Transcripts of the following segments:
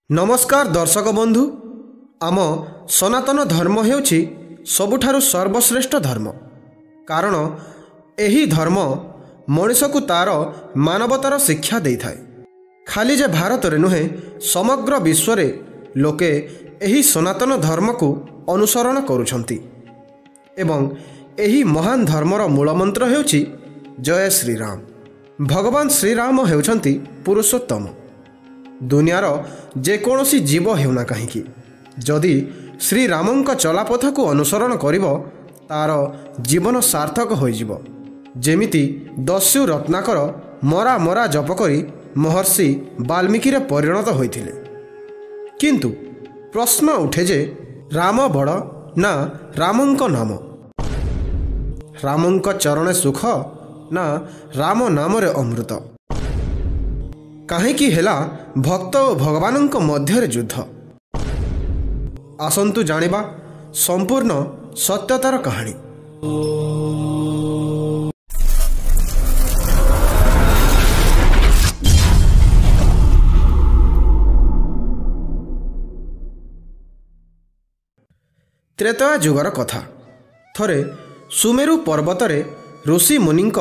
नमस्कार दर्शक बंधु आम सनातन धर्म हेउछि सबुठारु सर्वश्रेष्ठ धर्म। कारण एही धर्म मनुष्य को तार मानवतार शिक्षा देई थाए। खाली जे भारत रे नुहे समग्र विश्व रे लोके एही सनातन धर्म को अनुसरण करुछंती एवं एही महान धर्मर मूलमंत्र हेउछि जय श्री राम। भगवान श्रीराम हेउछंती पुरुषोत्तम। दुनियार जेकोसी जीव हेउना कहीं जदि श्रीरामंक चलापथ को अनुसरण करिब तार जीवन सार्थक होइजिब। जेमिति दस्यु रत्नाकर मरा मरा जप करी महर्षि वाल्मीकि रे परिणत होइथिले। किंतु प्रश्न उठे जे राम बड़ ना रामंक नाम, रामंक चरण सुख ना राम नाम रे अमृत। काहेकि हेला भक्त और भगवानंक मध्य युद्ध। आसंतु जानिबा संपूर्ण सत्यतार कहानी। त्रेतया जुगर कथा। थरे सुमेरु पर्वतरे ऋषि मुनिंक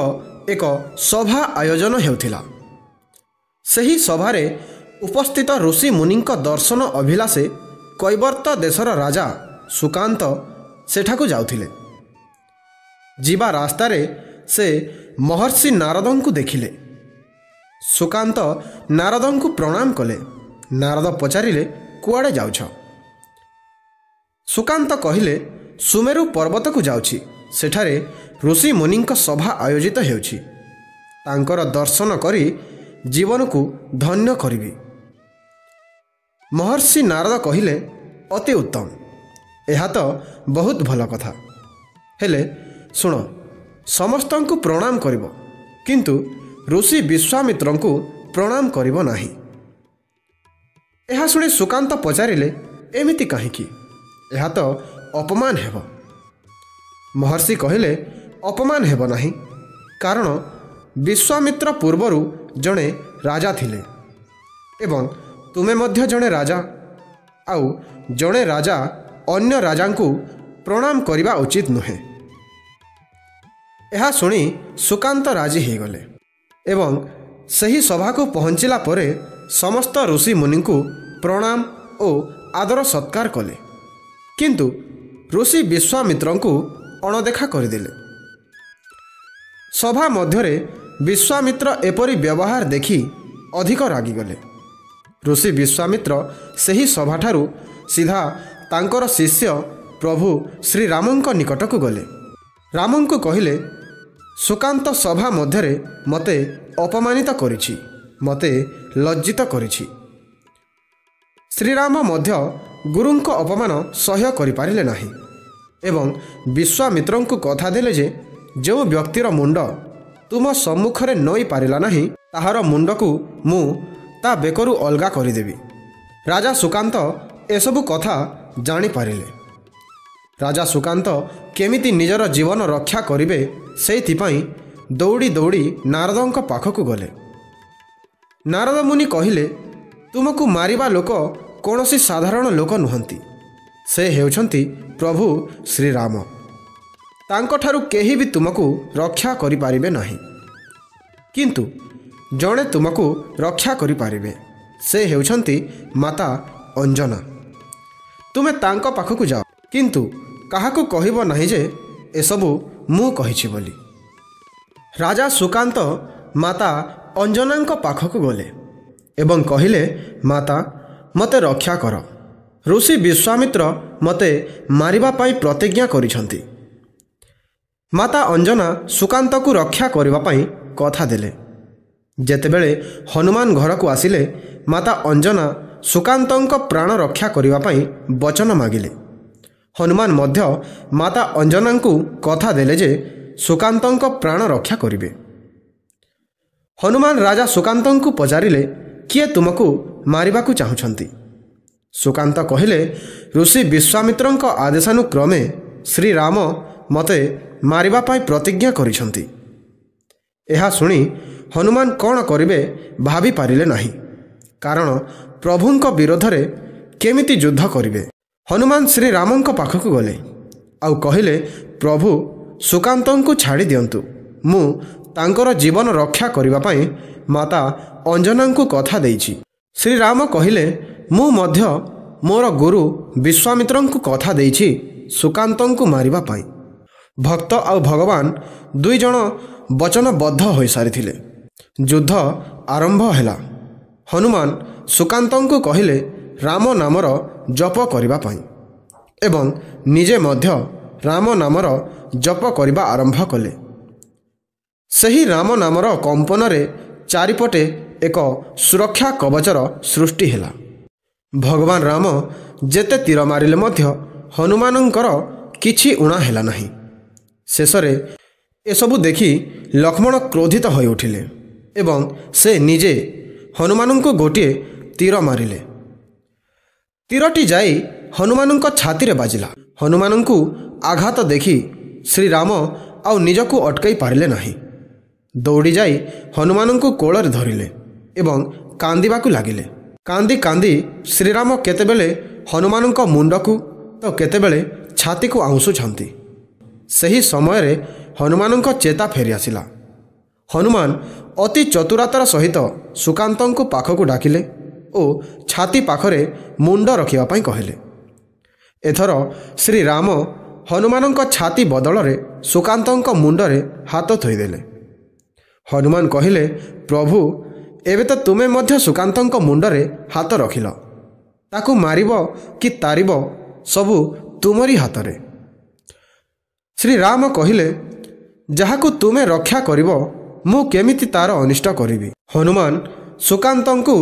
एक सभा आयोजन हेउथिला। सही सभारे उपस्थित ऋषि मुनिंक दर्शन अभिलाषे कैवर्त देशर राजा सुकांत सेठाकु जाउथिले। जीवा रास्तारे से महर्षि नारदंकु देखिले। सुकांत नारदंकु प्रणाम कले। नारद पचारिले कुआडे जाउछ? सुकांत कहिले सुमेरु पर्वत को जाउछि। सेठारे ऋषि मुनिंक सभा आयोजित हेउछि। तांकर दर्शन करी जीवन को धन्य करिबी। महर्षि नारद कहिले अति उत्तम, यह तो बहुत भल कथा। हेले सुन, समस्तंकु प्रणाम करिब किंतु ऋषि विश्वामित्रंकु प्रणाम करिब नाही। यह शुणी सुकांत पचारिले एमिति काहिकी? यह तो अपमान हेब। महर्षि कहिले अपमान हेब नाही, कारण विश्वामित्र पूर्वरु जड़े राजा थिले एवं तुमे मध्य जड़े राजा। आउ जड़े राजा अन्य राजा को प्रणाम करने उचित नुहे। यह शुणी सुकांत राजी हो गले एवं सही सभा को पहुँचला परे समस्त ऋषि मुनि को प्रणाम और आदर सत्कार कले। किंतु ऋषि विश्वामित्र को अणदेखा करदेले। सभा मध्यरे विश्वामित्र एपरी व्यवहार देखि अधिक रागिगले। ऋषि विश्वामित्र सही सभाठारु सीधा तांकर शिष्य प्रभु श्री रामंक निकटक गले। रामंक कहिले सुकांत सभा मध्यरे मते अपमानित करिछि, मते लज्जित करिछि। श्रीराम मध्य गुरुंक अपमान सह्य करि पारिले नाही एवं विश्वामित्रंकु कथा देले जे जो व्यक्तिर मुंड तुम सम्मुखरे नई पारिला नहीं ताहार मुंड को मु ता बेकरु अलगा करदेवी। राजा सुकांत एसबु कथा जानी पारिले। राजा सुकांत केमिति निजर जीवन रक्षा करिवे सेइथिपाई दौड़ी दौड़ी नारदंक पाखकु गले। नारद मुनि कहिले तुमको मारिबा लोक कौनसी साधारण लोक नुहंती, से हेउछंती प्रभु श्रीराम। तांकठारु केही भी तुमको रक्षा करि पारिबे नाही, किंतु जणे तुमको रक्षा करि पारिबे से हेउछंती माता अंजना। तुमे तांको पाखकु जाओ, किंतु काहाकु कहिबो नाही जे एसबु मु कहिछि बोली। राजा सुकांत माता अंजनांक पाखकु गले एवं कहिले माता मते रक्षा कर। ऋषि विश्वामित्र मते मारिबा पाई प्रतिज्ञा करिछंती। माता अंजना सुकांत को रक्षा करने पाई कथा देले। जेतेबेले हनुमान घर को आसिले माता अंजना सुकांतंक प्राण रक्षा करने पाई वचन मागिले। हनुमान मध्य माता अंजना को कथा देले जे सुकांतंक प्राण रक्षा करिवे। हनुमान राजा सुकांतंक पचारिले किए तुमको मारिबाकु चाहुछंती? सुकांत कहिले ऋषि विश्वामित्रंक आदेशानुक्रमे श्रीराम मते मारिबा पाई प्रतिज्ञा करिछंती। एहा सुनी हनुमान कौन करिवे भाभी पारिले नाही, कारण ପ୍ରଭୁଙ୍କ ବିରୋଧରେ କେମିତି ଯୁଦ୍ଧ କରିବେ। ହନୁମାନ ଶ୍ରୀରାମଙ୍କ ପାଖକୁ ଗଲେ ଆଉ କହିଲେ, ପ୍ରଭୁ ସୁକାନ୍ତଙ୍କୁ ଛାଡ଼ି ଦିଅନ୍ତୁ। ମୁଁ ତାଙ୍କର ଜୀବନ ରକ୍ଷା କରିବା ପାଇଁ ମାତା ଅଞ୍ଜନାଙ୍କୁ କଥା ଦେଇଛି। ଶ୍ରୀରାମ କହିଲେ, ମୁଁ ମଧ୍ୟ ମୋର ଗୁରୁ ବିଶ୍ୱାମିତ୍ରଙ୍କୁ କଥା ଦେଇଛି ସୁକାନ୍ତଙ୍କୁ ମାରିବା ପାଇଁ। ଭକ୍ତ ଆଉ ଭଗବାନ ଦୁଇ ଜଣ ବଚନବଦ୍ଧ ହୋଇସାରିଥିଲେ। ଯୁଦ୍ଧ ଆରମ୍ଭ ହେଲା। ହନୁମାନ ସୁକାନ୍ତଙ୍କୁ କହିଲେ ରାମ ନାମର ଜପ କରିବା ପାଇଁ ଏବଂ ନିଜେ ମଧ୍ୟ ରାମ ନାମର ଜପ କରିବା ଆରମ୍ଭ କଲେ। ସେହି ରାମ ନାମର କମ୍ପନରେ ଚାରିପଟେ ଏକ ସୁରକ୍ଷା କବଚର ସୃଷ୍ଟି ହେଲା। ଭଗବାନ ରାମ ଯେତେ ତୀର ମାରିଲେ ମଧ୍ୟ ହନୁମାନଙ୍କର କିଛି ଉଣା ହେଲା ନାହିଁ। ଶେଷରେ ଏସବୁ ଦେଖି ଲକ୍ଷ୍ମଣ କ୍ରୋଧିତ ହୋଇଉଠିଲେ ଏବଂ ସେ ନିଜେ ହନୁମାନଙ୍କୁ ଗୋଟିଏ ତୀର ମାରିଲେ। ତୀରଟି ଯାଇ ହନୁମାନଙ୍କ ଛାତିରେ ବାଜିଲା। ହନୁମାନଙ୍କୁ ଆଘାତ ଦେଖି ଶ୍ରୀରାମ ଆଉ ନିଜକୁ ଅଟକାଇ ପାରିଲେ ନାହିଁ। ଦୌଡ଼ି ଯାଇ ହନୁମାନଙ୍କୁ କୋଳରେ ଧରିଲେ ଏବଂ କାନ୍ଦିବାକୁ ଲାଗିଲେ। କାନ୍ଦି କାନ୍ଦି ଶ୍ରୀରାମ କେତେବେଳେ ହନୁମାନଙ୍କ ମୁଣ୍ଡକୁ ତ କେତେବେଳେ ଛାତିକୁ ଆଉଁଶୁଛନ୍ତି। ସେହି ସମୟରେ ହନୁମାନଙ୍କ ଚେତା ଫେରିଆସିଲା। ହନୁମାନ ଅତି ଚତୁରତାର ସହିତ ସୁକାନ୍ତଙ୍କୁ ପାଖକୁ ଡାକିଲେ ଓ ଛାତି ପାଖରେ ମୁଣ୍ଡ ରଖିବା ପାଇଁ କହିଲେ। ଏଥର ଶ୍ରୀରାମ ହନୁମାନଙ୍କ ଛାତି ବଦଳରେ ସୁକାନ୍ତଙ୍କ ମୁଣ୍ଡରେ ହାତ ଥୋଇଦେଲେ। ହନୁମାନ କହିଲେ, ପ୍ରଭୁ ଏବେ ତ ତୁମେ ମଧ୍ୟ ସୁକାନ୍ତଙ୍କ ମୁଣ୍ଡରେ ହାତ ରଖିଲ। ତାକୁ ମାରିବ କି ତାରିବ ସବୁ ତୁମରି ହାତରେ। ଶ୍ରୀରାମ କହିଲେ, ଯାହାକୁ ତୁମେ ରକ୍ଷା କରିବ ମୁଁ କେମିତି ତାର ଅନିଷ୍ଟ କରିବି। ହନୁମାନ ସୁକାନ୍ତଙ୍କୁ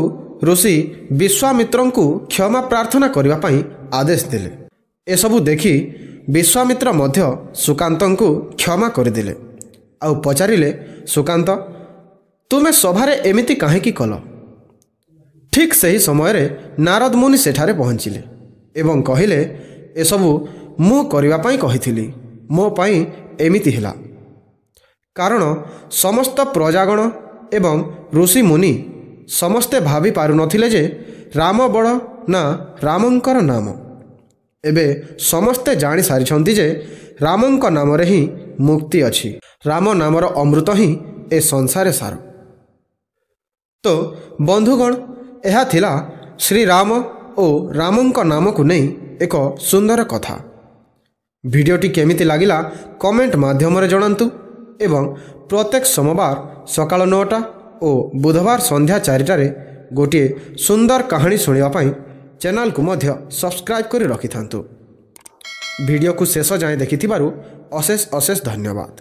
ଋଷି ବିଶ୍ୱାମିତ୍ରଙ୍କୁ କ୍ଷମା ପ୍ରାର୍ଥନା କରିବା ପାଇଁ ଆଦେଶ ଦେଲେ। ଏସବୁ ଦେଖି ବିଶ୍ୱାମିତ୍ର ମଧ୍ୟ ସୁକାନ୍ତଙ୍କୁ କ୍ଷମା କରିଦେଲେ ଆଉ ପଚାରିଲେ, ସୁକାନ୍ତ ତୁମେ ସଭାରେ ଏମିତି କାହିଁକି କଲ? ଠିକ୍ ସେହି ସମୟରେ ନାରଦ ମୁନି ସେଠାରେ ପହଞ୍ଚିଲେ ଏବଂ କହିଲେ, ଏସବୁ ମୁଁ କରିବା ପାଇଁ କହିଥିଲି। ମୋ ପାଇଁ ଏମିତି ହେଲା। କାରଣ ସମସ୍ତ ପ୍ରଜାଗଣ ଏବଂ ଋଷିମୁନି ସମସ୍ତେ ଭାବି ପାରୁନଥିଲେ ଯେ ରାମ ବଡ଼ ନା ରାମଙ୍କର ନାମ। ଏବେ ସମସ୍ତେ ଜାଣିସାରିଛନ୍ତି ଯେ ରାମଙ୍କ ନାମରେ ହିଁ ମୁକ୍ତି ଅଛି। ରାମ ନାମର ଅମୃତ ହିଁ ଏ ସଂସାରେ ସାର। ତ ବନ୍ଧୁଗଣ, ଏହା ଥିଲା ଶ୍ରୀରାମ ଓ ରାମଙ୍କ ନାମକୁ ନେଇ ଏକ ସୁନ୍ଦର କଥା। ଭିଡ଼ିଓଟି କେମିତି ଲାଗିଲା କମେଣ୍ଟ ମାଧ୍ୟମରେ ଜଣାନ୍ତୁ ଏବଂ ପ୍ରତ୍ୟେକ ସୋମବାର ସକାଳ 9ଟା ଓ ବୁଧବାର ସନ୍ଧ୍ୟା 4ଟାରେ ଗୋଟିଏ ସୁନ୍ଦର କାହାଣୀ ଶୁଣିବା ପାଇଁ ଚ୍ୟାନେଲକୁ ମଧ୍ୟ ସବସ୍କ୍ରାଇବ୍ କରି ରଖିଥାନ୍ତୁ। ଭିଡ଼ିଓକୁ ଶେଷ ଯାଏଁ ଦେଖିଥିବାରୁ ଅଶେଷ ଅଶେଷ ଧନ୍ୟବାଦ।